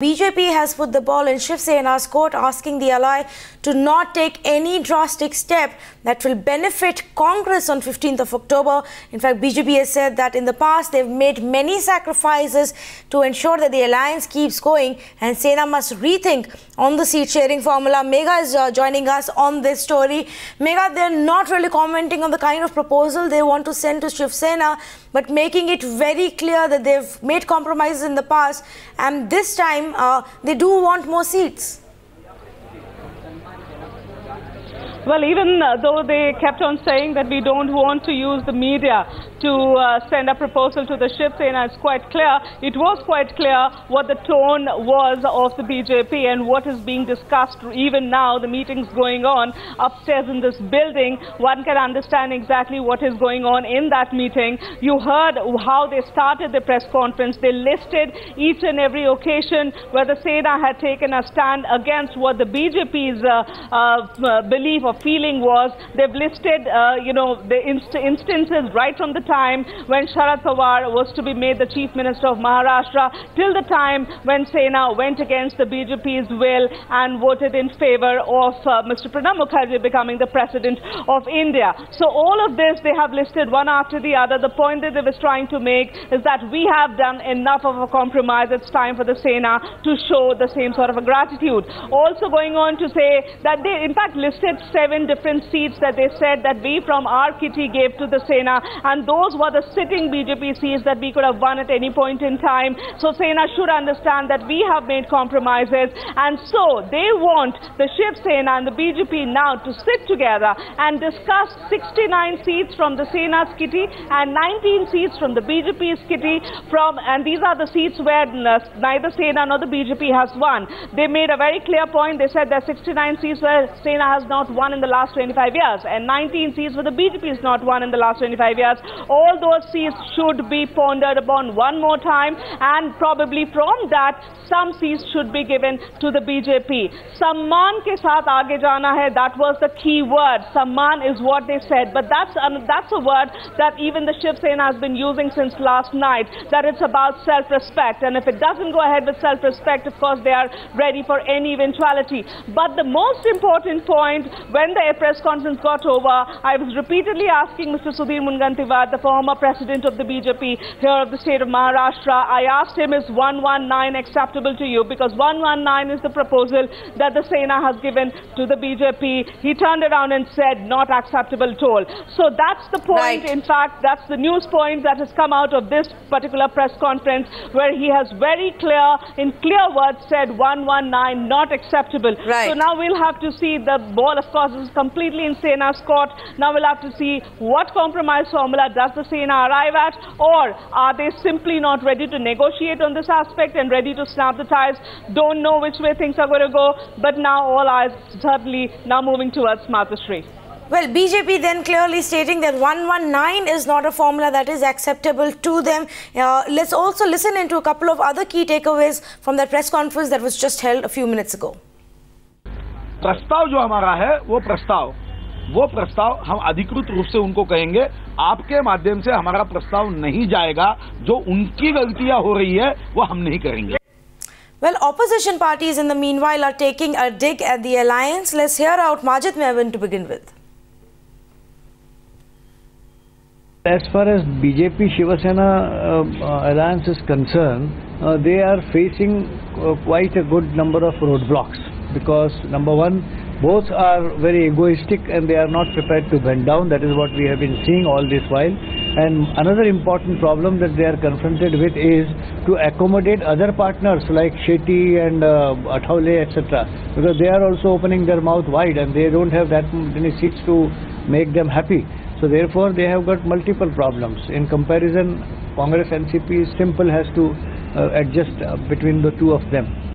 BJP has put the ball in Shiv Sena's court, asking the ally to not take any drastic step that will benefit Congress on 15th of October. In fact, BJP has said that in the past they've made many sacrifices to ensure that the alliance keeps going, and Sena must rethink on the seat sharing formula. Megha is joining us on this story. Megha, they're not really commenting on the kind of proposal they want to send to Shiv Sena, but making it very clear that they've made compromises in the past, and this time they do want more seats. Well, even though they kept on saying that we don't want to use the media to send a proposal to the Shiv Sena, it's quite clear, it was quite clear what the tone was of the BJP and what is being discussed. Even now, the meeting's going on upstairs in this building. One can understand exactly what is going on in that meeting. You heard how they started the press conference. They listed each and every occasion where the Sena had taken a stand against what the BJP's belief or feeling was. They've listed, the instances right from the time when Sharad Pawar was to be made the Chief Minister of Maharashtra till the time when Sena went against the BJP's will and voted in favor of Mr. Pranab Mukherjee becoming the President of India. So all of this they have listed one after the other. The point that they were trying to make is that we have done enough of a compromise. It's time for the Sena to show the same sort of a gratitude. Also going on to say that they in fact listed 7 different seats that they said that we from our kitty gave to the Sena, and those were the sitting BJP seats that we could have won at any point in time. So Sena should understand that we have made compromises, and so they want the Shiv Sena and the BJP now to sit together and discuss 69 seats from the Sena's kitty and 19 seats from the BJP's kitty, and these are the seats where neither Sena nor the BJP has won. They made a very clear point. They said there are 69 seats where Sena has not won in the last 25 years and 19 seats where the BJP has not won in the last 25 years. All those seats should be pondered upon one more time, and probably from that some seats should be given to the BJP. Samman ke saath aage jana hai, that was the key word. Samman is what they said, but that's a word that even the Shiv Sena has been using since last night, that it's about self-respect, and if it doesn't go ahead with self-respect, of course they are ready for any eventuality. But the most important point, when the press conference got over, I was repeatedly asking Mr. Sudhir Mungantiwar, the former president of the BJP here of the state of Maharashtra, I asked him, is 119 acceptable to you? Because 119 is the proposal that the Sena has given to the BJP. He turned around and said, not acceptable at all. So that's the point. Right. In fact, that's the news point that has come out of this particular press conference, where he has very clear, in clear words, said 119 not acceptable. Right. So now we'll have to see. The ball, of course, is completely in Sena's court. Now we'll have to see what compromise formula does the Sena arrive at, or are they simply not ready to negotiate on this aspect and ready to snap the ties? Don't know which way things are going to go, but now all eyes certainly now moving towards Matashri. Well, BJP then clearly stating that 119 is not a formula that is acceptable to them. Let's also listen into a couple of other key takeaways from that press conference that was just held a few minutes ago. प्रस्ताव जो हमारा है वो प्रस्ताव हम अधिकृत रूप से उनको कहेंगे, आपके माध्यम से हमारा प्रस्ताव नहीं जाएगा, जो उनकी गलतियां हो रही है वो हम नहीं करेंगे. Well, opposition parties in the meanwhile are taking a dig at the alliance. Let's hear out Majid Mevin to begin with. As far as BJP Shiv Sena alliance is concerned, they are facing quite a good number of roadblocks, because number one, both are very egoistic and they are not prepared to bend down. That is what we have been seeing all this while. And another important problem that they are confronted with is to accommodate other partners like Shetty and Athavale, etc. Because they are also opening their mouth wide and they don't have that many seats to make them happy. So therefore they have got multiple problems. In comparison, Congress NCP simple has to adjust between the two of them.